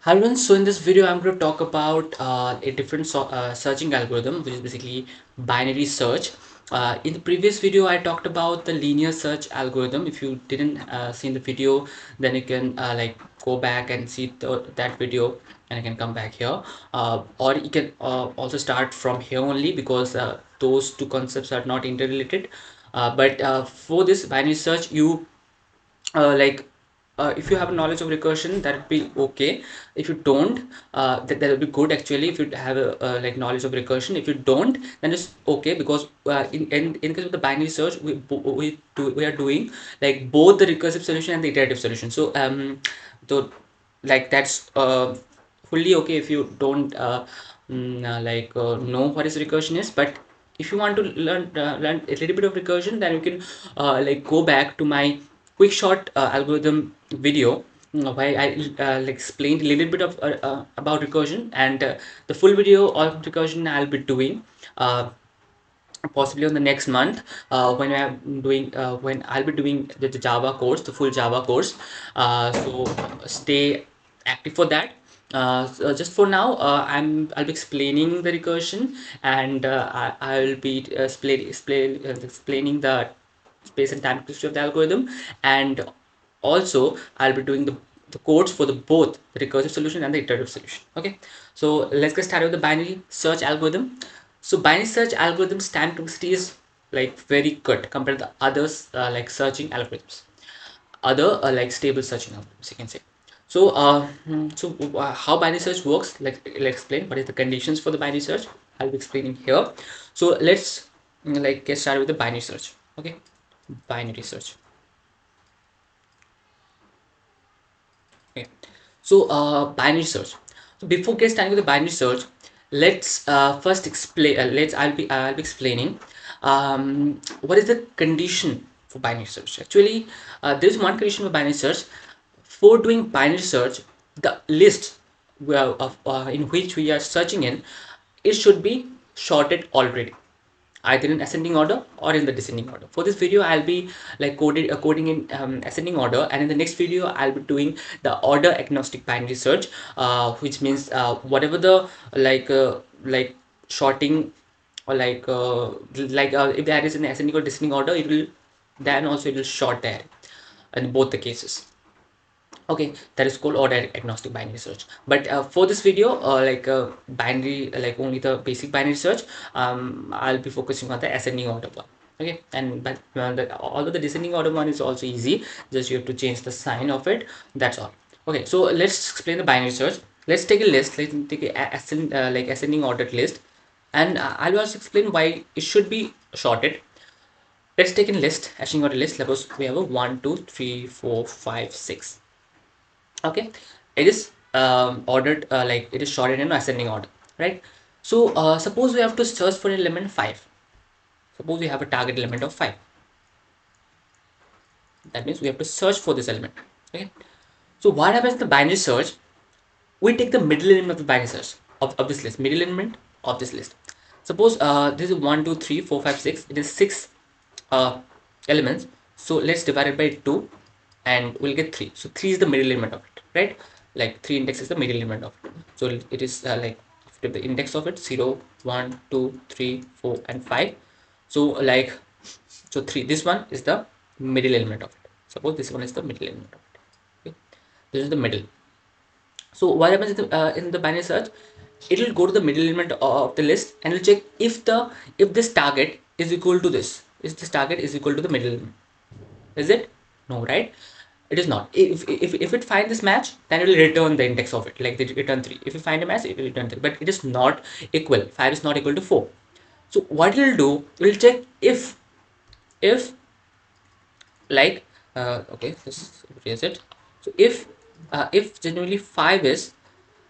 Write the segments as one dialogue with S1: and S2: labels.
S1: Hi everyone, so in this video I'm going to talk about a different searching algorithm, which is basically binary search. In the previous video I talked about the linear search algorithm. If you didn't see the video, then you can like go back and see that video, and you can come back here, or you can also start from here only, because those two concepts are not interrelated. But for this binary search, you like if you have knowledge of recursion, that would be okay. If you don't, that would be good actually, if you have a like knowledge of recursion. If you don't, then it's okay, because in case of the binary search, we are doing like both the recursive solution and the iterative solution. So like that's fully okay if you don't know what is recursion is. But if you want to learn a little bit of recursion, then you can like go back to my quick short algorithm video, where I like explained a little bit of about recursion, and the full video of recursion I'll be doing possibly on the next month, when I'll be doing the Java course, the full Java course. So stay active for that. So just for now, I'll be explaining the recursion, and I'll be explaining the space and time history of the algorithm, and also I'll be doing the codes for the both the recursive solution and the iterative solution. Okay, so let's get started with the binary search algorithm. So binary search algorithms time complexity is like very good compared to the others, like searching algorithms, other like stable searching algorithms, you can say. So how binary search works, let's explain what is the conditions for the binary search. I'll be explaining here. So let's like get started with the binary search. Okay, binary search. Okay, so binary search. So before get started with the binary search, let's first explain. I'll be explaining what is the condition for binary search. Actually, there's one condition for binary search. For doing binary search, the list in which we are searching in, it should be sorted already, either in ascending order or in the descending order. For this video, I'll be like coding in ascending order, and in the next video, I'll be doing the order agnostic binary search, which means whatever the like sorting, or if that is in ascending or descending order, it will sort there in both the cases. Okay, that is called order agnostic binary search. But for this video, binary, like only the basic binary search, I'll be focusing on the ascending order one. Okay, and but although the descending order one is also easy, just you have to change the sign of it, that's all. Okay, so let's explain the binary search. Let's take a list. Let's take a ascending ordered list, and I'll also explain why it should be sorted. Let's take a list, ascending order list. Suppose we have a 1 2 3 4 5 6. Okay, it is ordered, like it is sorted in ascending order, right? So suppose we have to search for element 5. Suppose we have a target element of 5. That means we have to search for this element. Okay, so what happens in the binary search? We take the middle element of the binary search of this list, middle element of this list. Suppose this is 1 2 3 4 5 6. It is 6 elements. So let's divide it by 2, and we'll get 3. So 3 is the middle element of it, right? Like 3 index is the middle element of it. So it is like after the index of it, 0 1 2 3 4 and 5. So like, so 3, this one is the middle element of it. Suppose this one is the middle element of it. Okay, this is the middle. So what happens in the binary search? It will go to the middle element of the list, and will check if this target is equal to this. Is this target is equal to the middle element? Is it? No, right? It is not. If it finds this match, then it will return the index of it, like they return 3. If you find a match, it will return 3, but it is not equal. 5 is not equal to 4. So what it will do, it will check if like okay, let's erase it. So if generally 5 is,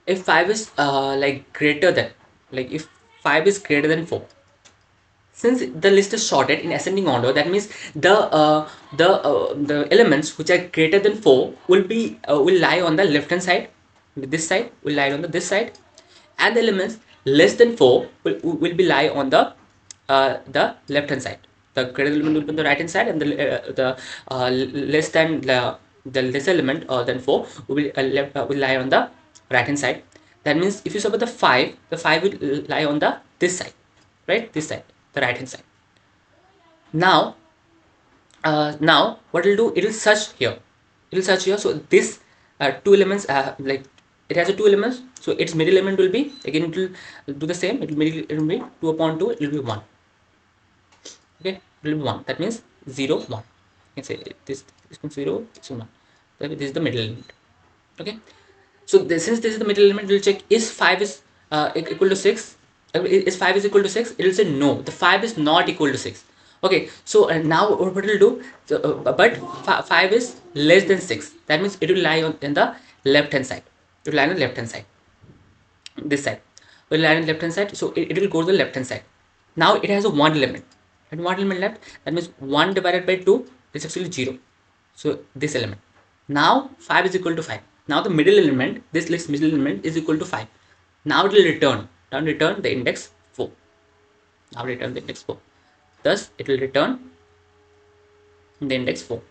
S1: if 5 is like greater than, like if 5 is greater than 4, since the list is sorted in ascending order, that means the elements which are greater than 4 will lie on the left hand side. This side will lie on this side, and the elements less than 4 will be lie on the left hand side. The greater element will be on the right hand side, and the less than the less element than 4 will lie on the right hand side. That means if you suppose the 5 will lie on the this side, right? This side, the right hand side. Now, now what it'll do, it'll search here. It'll search here. So this two elements, like it has a two elements. So its middle element will be, again it will do the same. It will be 2 upon 2. It will be 1. Okay, it will be 1. That means 0, 1. You can say this is 0, this is 1. This is the middle element. Okay. So since this is the middle element, we'll check is 5 is equal to 6. Is 5 is equal to 6? It will say no. The 5 is not equal to 6. Okay. So now what it will do? So, but 5 is less than 6. That means it will lie on in the left hand side. It will lie on the left hand side. This side. It will lie on the left hand side. So it will go to the left hand side. Now it has a one element. And one element left. That means 1 divided by 2 is actually 0. So this element. Now 5 is equal to 5. Now the middle element, this list middle element is equal to 5. Now it will return the index 4. Now return the index 4. Thus it will return the index 4.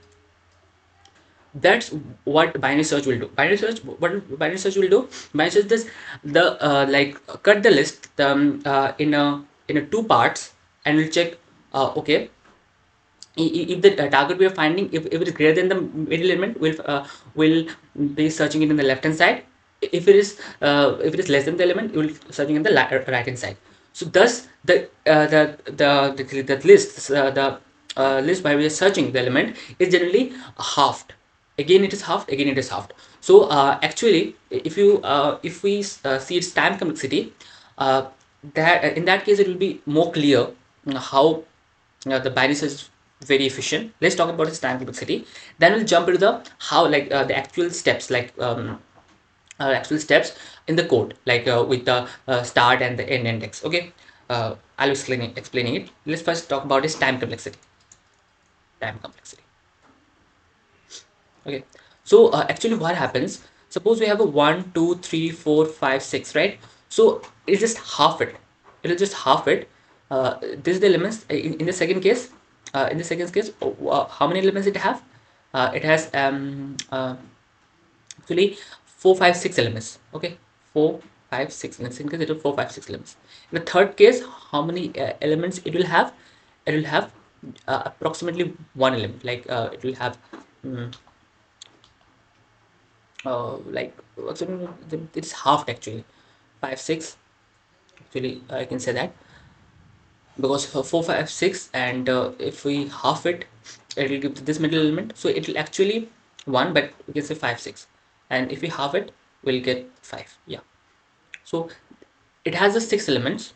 S1: That's what binary search will do. Binary search, what binary search will do? Binary search does the like cut the list in a two parts, and will check okay, if the target we are finding, if it is greater than the middle element, will be searching it in the left hand side. If it is less than the element, you will searching in the right hand side. So thus the list list by we are searching the element is generally halved. Again it is halved, again it is halved. So actually if we see its time complexity, that in that case it will be more clear how the binary search is very efficient. Let's talk about its time complexity. Then we'll jump into the how, like the actual steps, like actual steps in the code, like with the start and the end index. Okay, I'll explaining it. Let's first talk about its time complexity. Time complexity. Okay, so actually what happens, suppose we have a 1 2 3 4 5 6, right? So it's just half it. It'll just half it. This is the elements in the second case. In the second case, how many elements it have? It has actually 4 5 6 elements. Okay, 4 5 6. In the second case it will 4 5 6 elements. In the third case, how many elements it will have? It will have approximately one element. Like it will have like it's halved actually. 5 6, actually I can say that, because 4 5 6, and if we half it, it will give this middle element. So it will actually 1, but we can say 5 6, and if we half it, we'll get 5. Yeah. So it has the 6 elements,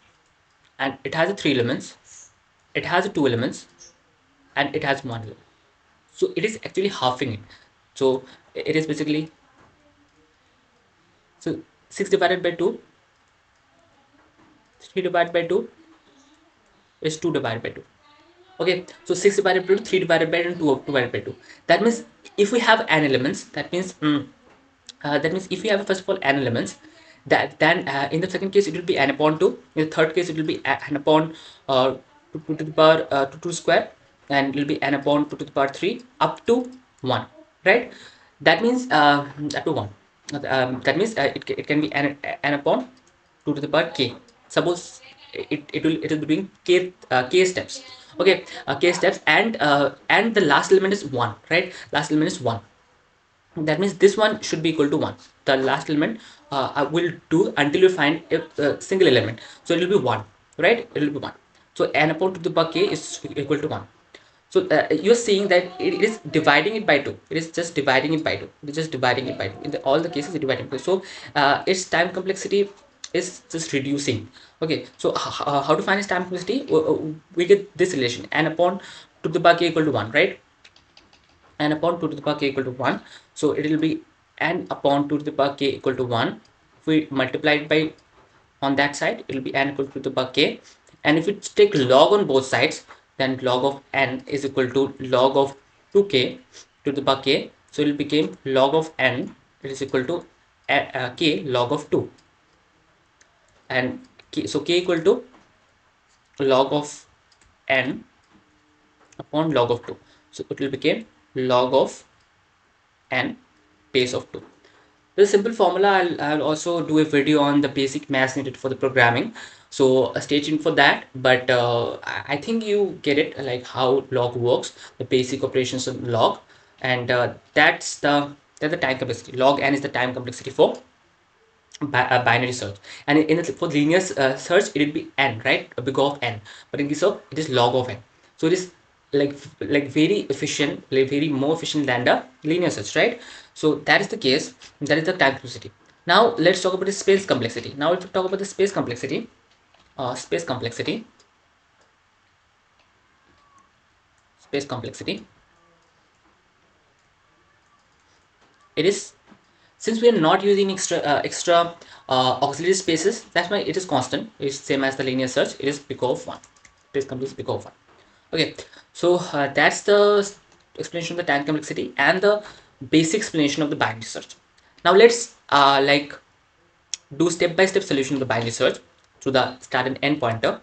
S1: and it has the 3 elements, it has the 2 elements, and it has 1 element. So it is actually halving it. So it is basically, so 6 divided by 2, 3 divided by 2 is 2 divided by 2. Okay, so 6 divided by 2, 3 divided by 2, and 2 divided by 2. That means if we have n elements, that means if we have first of all n elements, that then in the second case it will be n upon 2. In the third case it will be n upon 2 to the power 2 square, and it will be n upon 2 to the power 3 up to 1, right? That means up to 1. That means it can be n upon 2 to the power k. Suppose it will be doing k steps. Okay, k steps, and the last element is 1, right? Last element is 1. That means this one should be equal to 1. The last element I will do until you find a single element. So it will be 1, right? It will be 1. So n upon 2 to the power k is equal to 1. So you're seeing that it is dividing it by 2. It is just dividing it by 2. It is just dividing it by 2. In all the cases, it's dividing by 2. So its time complexity is just reducing. Okay, so how to find its time complexity? We get this relation, n upon 2 to the power k equal to 1, right? N upon 2 to the power k equal to 1. So it will be n upon 2 to the power k equal to 1. If we multiply it by on that side, it will be n equal to the power k. And if we take log on both sides, then log of n is equal to log of 2k to the power k. So it will become log of n, it is equal to k log of 2. And so k equal to log of n upon log of 2. So it will become log of n base of 2. The simple formula, I'll also do a video on the basic maths needed for the programming. So stay tuned for that. But I think you get it, like how log works, the basic operations of log, and that's the time complexity. Log n is the time complexity for binary search, and for linear search it will be n, right, a big of n, but in this of it is log of n. So it is like very efficient, like very more efficient than the linear search, right? So that is the case, that is the time complexity. Now let's talk about the space complexity. Now let's talk about the space complexity. Space complexity, space complexity, it is, since we are not using extra auxiliary spaces, that's why it is constant. It's same as the linear search, it is big of 1. Space complexity is big of 1. Okay, so that's the explanation of the time complexity and the basic explanation of the binary search. Now let's do step-by-step solution of the binary search through the start and end pointer.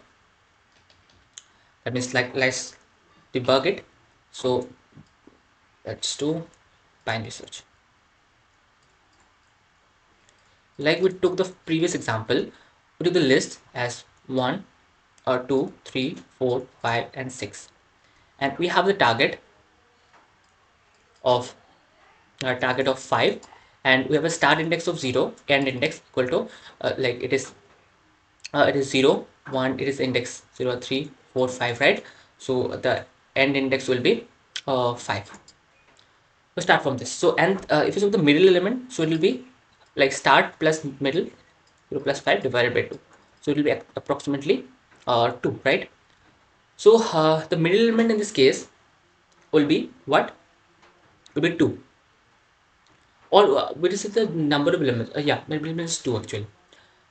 S1: That means let's debug it. So let's do binary search. Like we took the previous example, we took the list as 1 or 2, 3, 4, 5, and 6, and we have the of target of 5, and we have a start index of 0, end index equal to like it is 0 1, it is index 0 3 4 5, right? So the end index will be 5. So start from this. So, and if you look the middle element, so it will be like start plus middle 0 plus 5 divided by 2, so it will be approximately 2, right? So the middle element in this case will be what? Will be 2, or what is the number of elements? Yeah, middle element is 2 actually.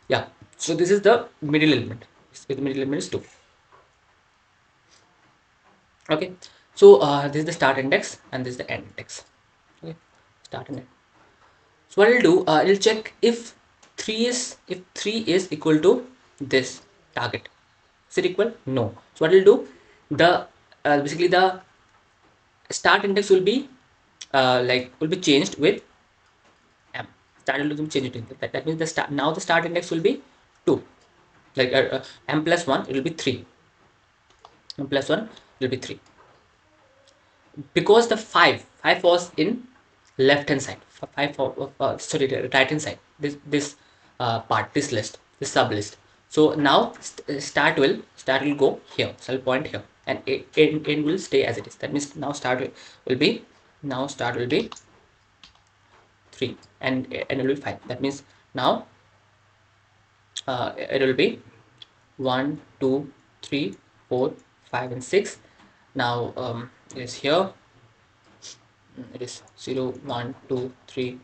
S1: Yeah, so this is the middle element. The middle element is 2. Okay, so this is the start index and this is the end index. Okay, start and end. So what I'll do, I'll check if 3 is equal to this target. Is it equal? No. So what I'll do, the basically the start index will be will be changed with m. Start index will be changed with that means the start, now the start index will be 2, m plus 1 it will be 3, m plus 1 will be 3, because the 5 was in left hand side, 5 for sorry, right hand side, this part, this list, this sub list. So now start will go here, so I'll point here, and end will stay as it is. That means now will be start will be 3, and it will be 5. That means now it will be 1 2 3 4 5 and 6. Now it is here, it is 0 1 2 3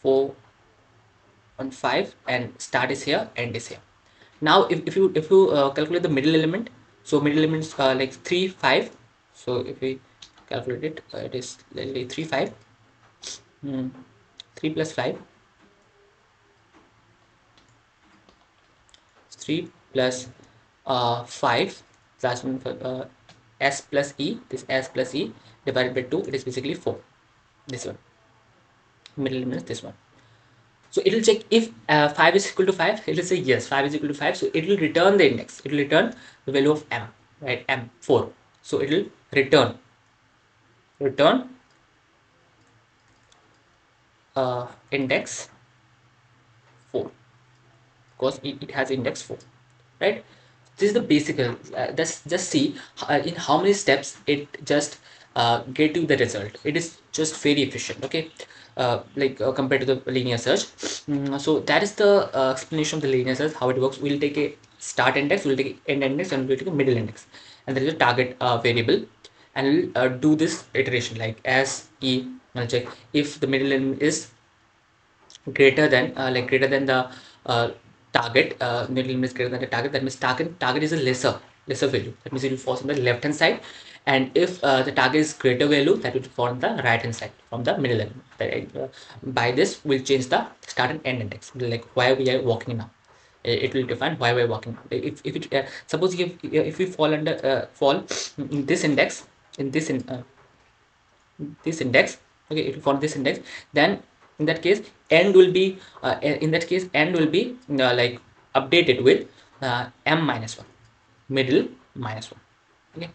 S1: 4 and 5, and start is here, end is here. Now if you calculate the middle element, so middle element is like 3 5. So if we calculate it, it is literally 3 5. 3 plus 5, 3 plus 5 plus 1 s plus e, this s plus e divided by 2, it is basically 4. This one, middle element is this one. So it will check if 5 is equal to 5, it will say yes, 5 is equal to 5. So it will return the index, it will return the value of m, right? M 4. So it will return index 4, because it has index 4, right? This is the basic. Just see in how many steps it just get you the result. It is just very efficient. Okay, compared to the linear search. So that is the explanation of the linear search, how it works. We'll take a start index, we'll take an end index, and we'll take a middle index, and there is a target variable, and we'll do this iteration like as e. I'll check if the middle element is greater than the target, middle limit is greater than the target. That means target is a lesser value. That means it will fall on the left hand side, and if the target is greater value, that will fall on the right hand side from the middle element. By this we'll change the start and end index, like why we are walking now. It will define why we're walking. If it suppose if we fall under fall in this index, in this index, okay, it will fall this index, then In that case, end will be like updated with m minus 1, middle minus 1. Okay,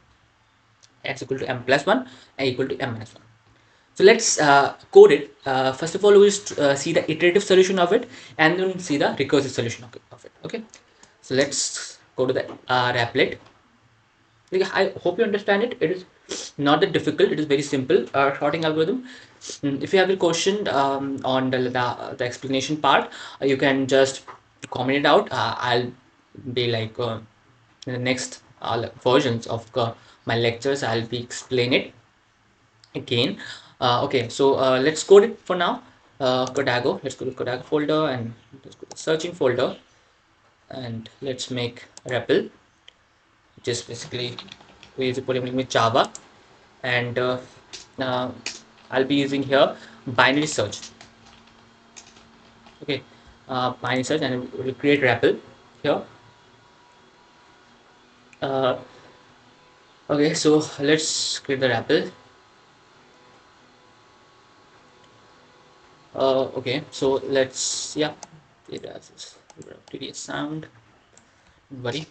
S1: x equal to m plus 1, and equal to m minus 1. So let's code it. First of all, we'll see the iterative solution of it, and then see the recursive solution of it. Okay, so let's go to the applet. Like, I hope you understand it. It is not that difficult. It is very simple sorting algorithm. If you have a question on the explanation part, you can just comment it out. I'll be like in the next versions of my lectures, I'll be explain it again. Okay, so let's code it for now. CodaGo. Let's go to CodaGo folder and let's go to searching folder, and let's make REPL, which is basically we put it with Java, and uh, I'll be using here binary search. Okay, binary search, and we'll create REPL here. Uh, okay, so let's create the REPL. Okay, so let's it has this TDS sound. Don't worry.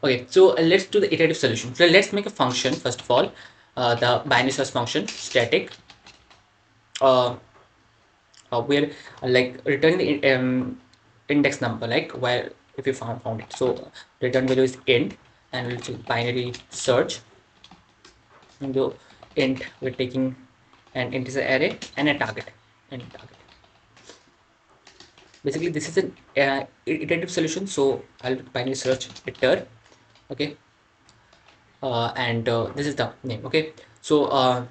S1: Okay, so let's do the iterative solution. So let's make a function first of all. The binary search function static. Uh, we're like returning the index number, like where if you found it. So return value is int, and we'll do binary search. And go int. We're taking an integer array and a target. Basically, this is an iterative solution. So I'll binary search iter. Okay, and this is the name. Okay, so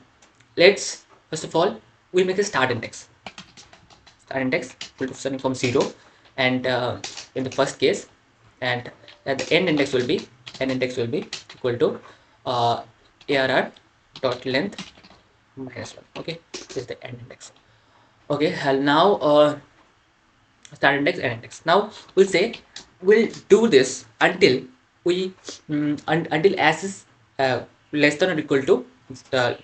S1: let's first of all we make a start index will be starting from 0, and in the first case, and at the end index will be equal to arr dot length minus 1. Okay, this is the end index. Okay, and now start index and index. Now we'll say we'll do this until we until s is less than or equal to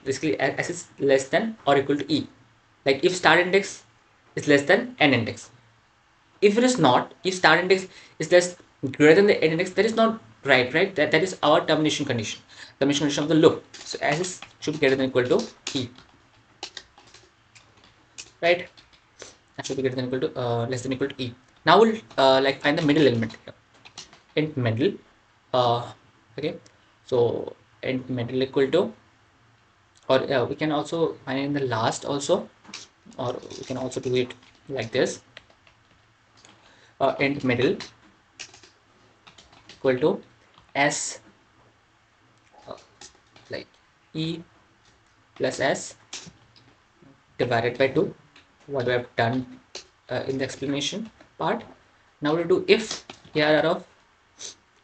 S1: basically s is less than or equal to e. Like if start index is less than n index. If it is not, if start index is less greater than the n index, that is not right, right? That is our termination condition. Termination condition of the loop. So s is should be greater than equal to e. Right? That should be greater than equal to less than equal to e. Now we'll like find the middle element here. Int middle. Okay. So int middle equal to, or we can also find it in the last also, or we can also do it like this. Int middle equal to s like e plus s divided by 2, what we have done in the explanation part. Now we'll do if arr of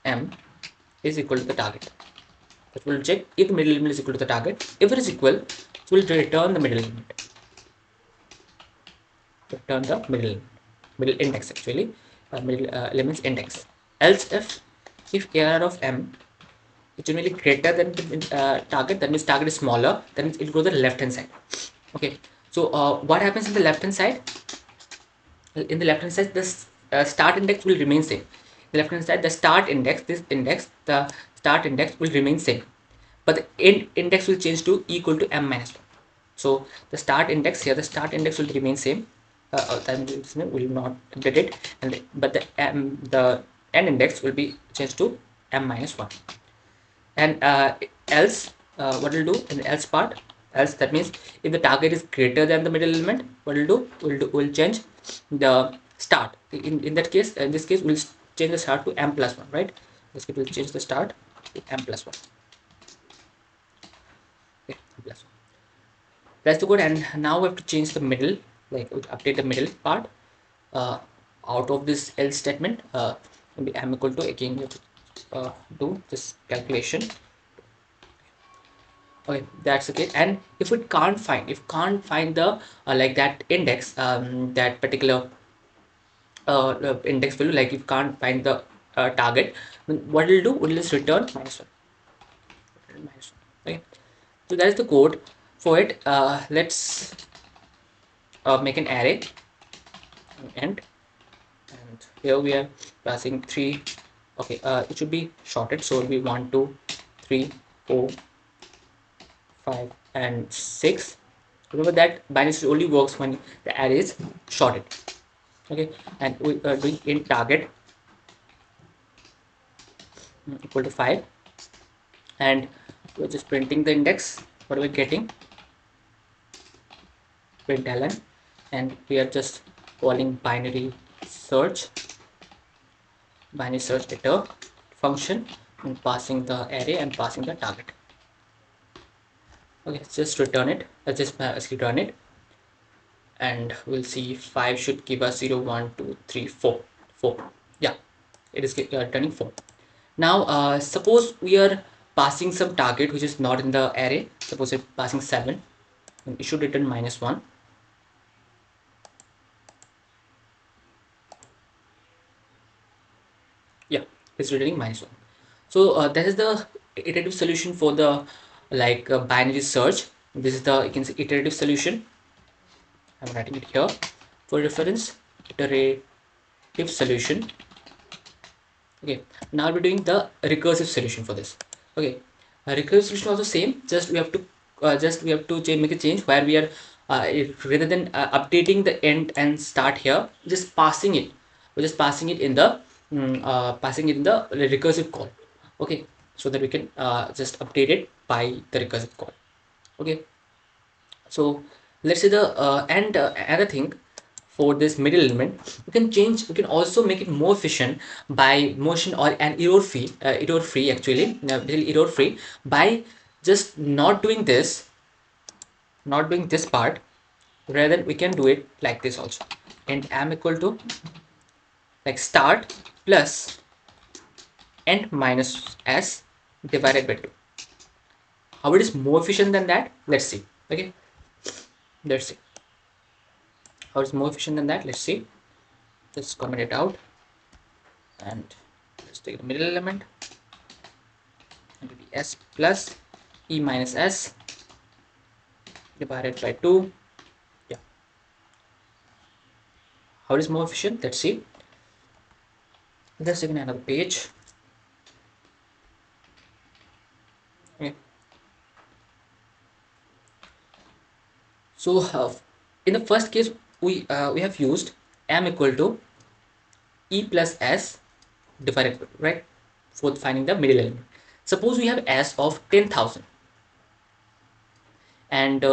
S1: m is equal to the target. That will check if the middle element is equal to the target. If it is equal, so we'll return the middle element. Return the middle index actually, middle elements index. Else if arr of m is generally greater than the target, that means target is smaller, that means it will go to the left hand side. Okay, so what happens in the left hand side? In the left hand side, this start index will remain same. The left hand side, the start index, the start index will remain same, but the end index will change to equal to m minus 1. So the start index here, the start index will remain same. Will not update it, and but the end index will be changed to m minus 1. And else, what we'll do in the else part, else that means if the target is greater than the middle element, what we'll change the start. In that case, in this case, we'll change the start to m plus 1, right? In this case, we'll change the start to m plus 1. Okay, m plus 1. That's the code, and now we have to change the middle, like update the middle part out of this else statement. Maybe m equal to, again we have to do this calculation. Okay, that's okay. And if we can't find the like that index, that particular index value, like if you can't find the target, then what we'll do, we'll just return minus 1. Okay, so that is the code for it. Let's make an array and here we are passing 3. Okay, it should be shorted, so it'll be 1 2 3 4 5 and 6. Remember that binary search only works when the array is shorted. Okay, and we are doing int target equal to 5, and we're just printing the index. What are we getting? Println, and we are just calling binary search getter function and passing the array and passing the target. Okay, just return it. Let's just return it, and we'll see 5 should give us 0 1 2 3 4 4. Yeah, it is returning 4. Now suppose we are passing some target which is not in the array. Suppose we're passing 7, and it should return -1. Yeah, it's returning -1. So that is the iterative solution for the binary search. This is the, you can see, iterative solution. I'm writing it here for reference. Iterative solution. Okay, now we're doing the recursive solution for this. Okay, recursive solution also same. Just we have to make a change where we are rather than updating the end and start here, just passing it. We're just passing it in the recursive call. Okay, so that we can just update it by the recursive call. Okay, so let's say the another thing, for this middle element we can also make it more efficient by motion or an error free actually, error free, by just not doing this part. Rather we can do it like this also, and am equal to like start plus and minus s divided by 2. How it is more efficient than that, let's see. Okay, let's see how it's more efficient than that. Let's see. Just comment it out, and let's take the middle element, and it will be s plus e minus s divided by 2. Yeah, how it is more efficient, let's see. Let's take another page. Okay, so in the first case we have used m equal to e plus s divided by, right, for finding the middle element. Suppose we have s of 10,000 and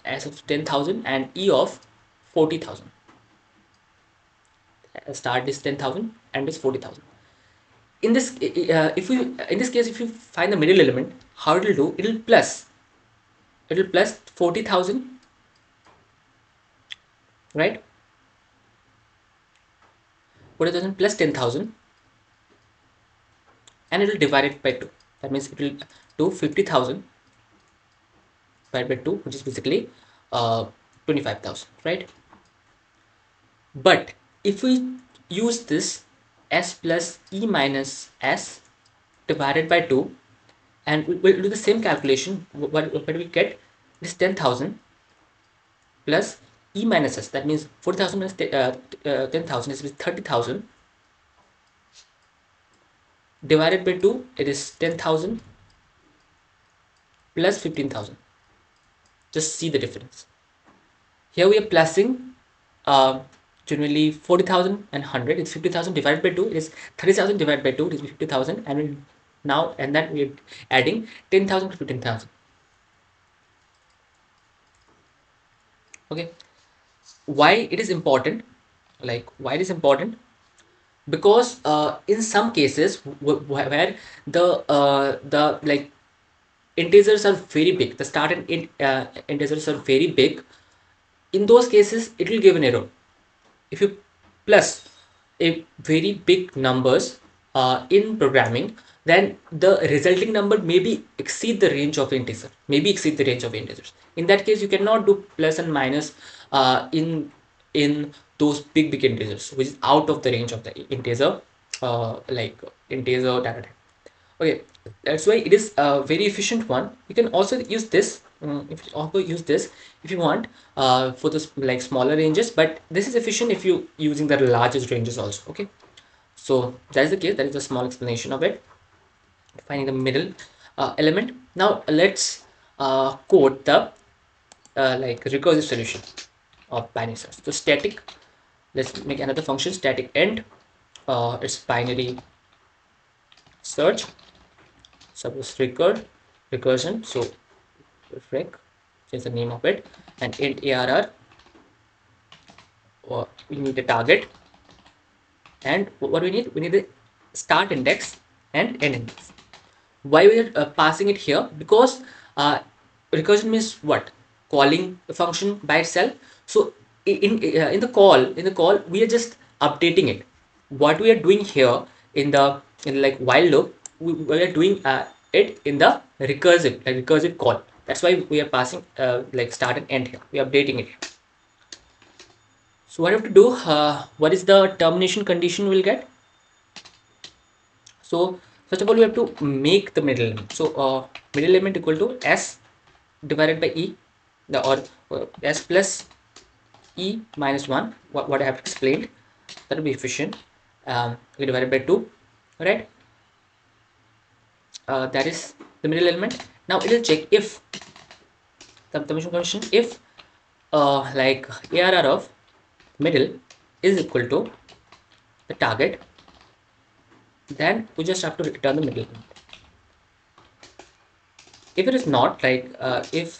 S1: s of 10,000 and e of 40,000. Start is 10,000 and is 40,000. In this if we in this case, if you find the middle element, how it will do, it will plus 40,000, right? 40,000 plus 10,000, and it will divide it by 2. That means it will do 50,000 divided by 2, which is basically 25,000, right? But if we use this s plus e minus s divided by 2, and we'll do the same calculation, what we get is 10,000 plus e minus s. That means 40,000 minus 10,000 is 30,000 divided by 2. It is 10,000 plus 15,000. Just see the difference. Here we are plussing generally 40,000 and 100. It's 50,000 divided by 2. It is 30,000 divided by 2. It is 50,000, and then we are adding 10,000 to 15,000. Okay, why it is important? Why it is important? Because in some cases where the integers are very big, the start and integers are very big, in those cases it will give an error. If you plus a very big numbers in programming, then the resulting number maybe exceed the range of integers. In that case, you cannot do plus and minus in those big integers, which is out of the range of the integer integer data type. Okay, that's why it is a very efficient one. You can also use this. If you also use this if you want for the like smaller ranges, but this is efficient if you using the largest ranges also. Okay, so that is the case. That is a small explanation of it. Finding the middle element. Now let's code the like recursive solution of binary search. So static. Let's make another function static end. It's binary search. Suppose recursion. So rec change the name of it, and int arr, or we need a target, and what we need the start index and end index. Why we are passing it here? Because uh, recursion means what? Calling the function by itself. So in the call we are just updating it. What we are doing here in the in like while loop, we are doing it in the recursive call. That's why we are passing like start and end here. We are updating it. So what I have to do? What is the termination condition we'll get? So first of all, we have to make the middle element. So middle element equal to s divided by e, or s plus e minus 1. What I have explained, that will be efficient. We divided by 2, right? That is the middle element. Now it will check if the termination condition, if like arr of middle is equal to the target, then we just have to return the middle element. If it is not, like if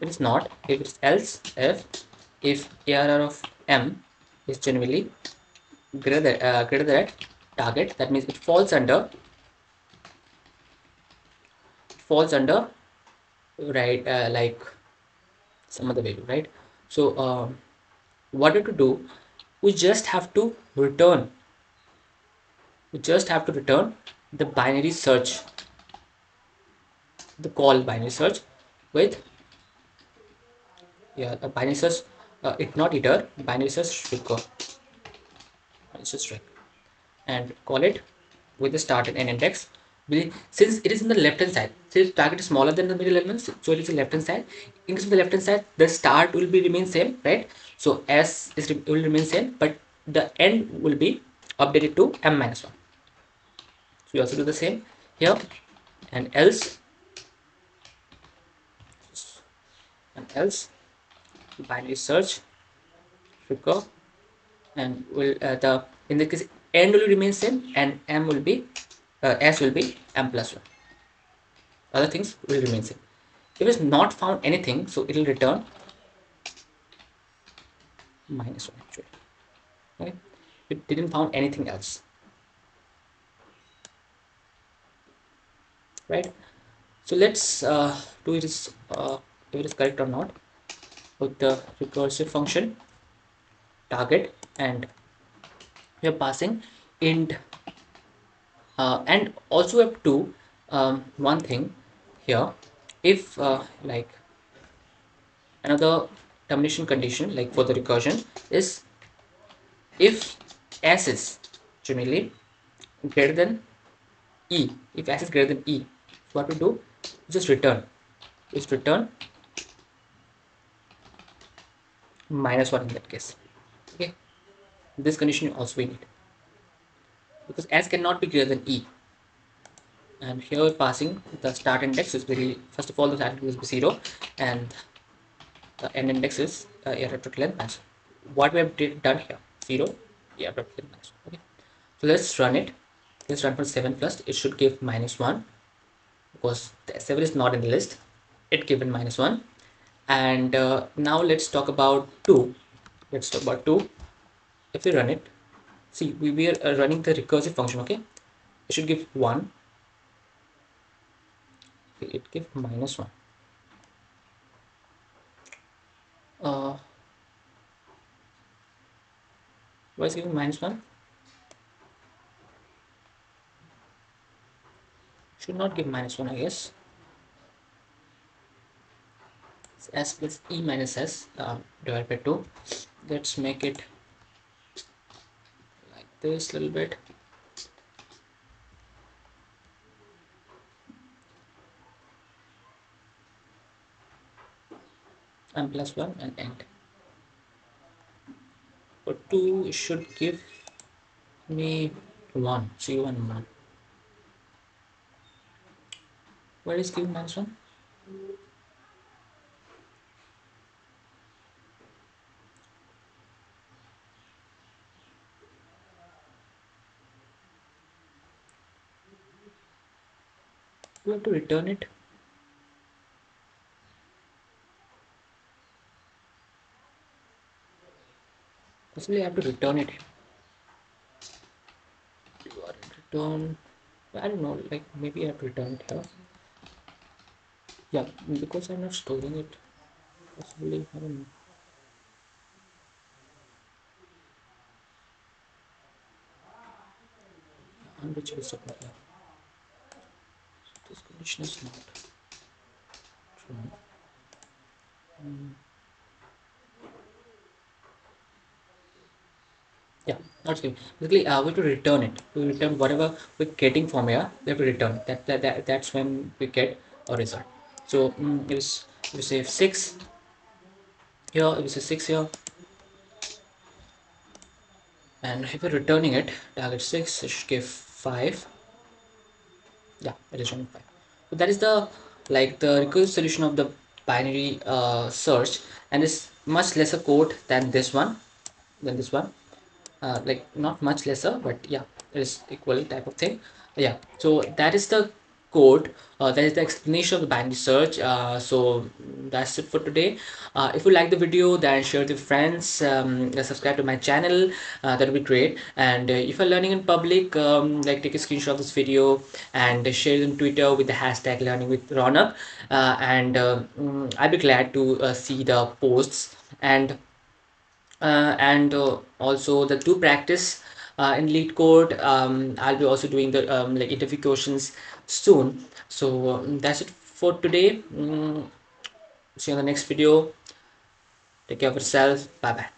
S1: it is not, if it is else, if arr of m is generally greater than target, that means it falls under right, like some other value, right? So what we have to do, we just have to return the binary search, the call binary search with, yeah, a binary search, it not iter, binary search string, and call it with the start and end index. Since it is in the left hand side, since target is smaller than the middle elements, so it is the left hand side. In case of the left hand side, the start will be remain same, right? So s is will remain same, but the end will be updated to m minus 1. So we also do the same here, and else binary search recur, and will the in the case end will remain same, and m will be s will be m plus 1. Other things will remain same. If it's not found anything, so it will return minus 1 actually. Okay, it didn't found anything else, right? So let's do it is if it is correct or not with the recursive function target, and we are passing int, and also we have to one thing here. If like another termination condition, like for the recursion, is if s is generally greater than e. If s is greater than e, so what we do, just return minus 1 in that case. Okay, this condition also we need, because s cannot be greater than e, and here passing the start index is very, first of all the start index is 0, and the end index is error total length minus 1. What we have done here, 0 error total length minus 1. Okay, so let's run it. Let's run for 7 first. It should give minus 1 because the 7 is not in the list. It given minus 1. And now let's talk about 2. Let's talk about 2. If we run it, see, we are running the recursive function. Okay, it should give 1. Okay, it give minus 1. uh, why is giving minus 1? Should not give minus 1, I guess. It's s plus e minus s divided by 2. Let's make it like this little bit. and plus 1 and end. For 2 it should give me 1, 0 and 1. Where is give minus 1? Do I have to return it? Possibly I have to return it. Return. I don't know, like maybe I have to return it here. Yeah, because I'm not storing it. Possibly, I don't know. Unreachable submit. Yeah. This condition is not true. Yeah, that's good. Basically, we have to return it. We return whatever we're getting from here. We have to return. That's when we get a result. So if we say 6 here, if we say 6 here, and if we're returning it, target 6, it should give 5. Yeah, it is showing 5. So that is the like the recursive solution of the binary search, and is much lesser code than this one. Like not much lesser, but yeah, it is equal type of thing. Yeah, so that is the code. That is the explanation of the binary search. That's it for today. If you like the video, then share it with friends. Subscribe to my channel. That would be great. And if you're learning in public, like take a screenshot of this video and share it on Twitter with the hashtag learning with Ronak. I'd be glad to see the posts. And also the do practice in lead code. I'll be also doing the like interview questions soon. So that's it for today. See you in the next video. Take care of yourself. Bye bye.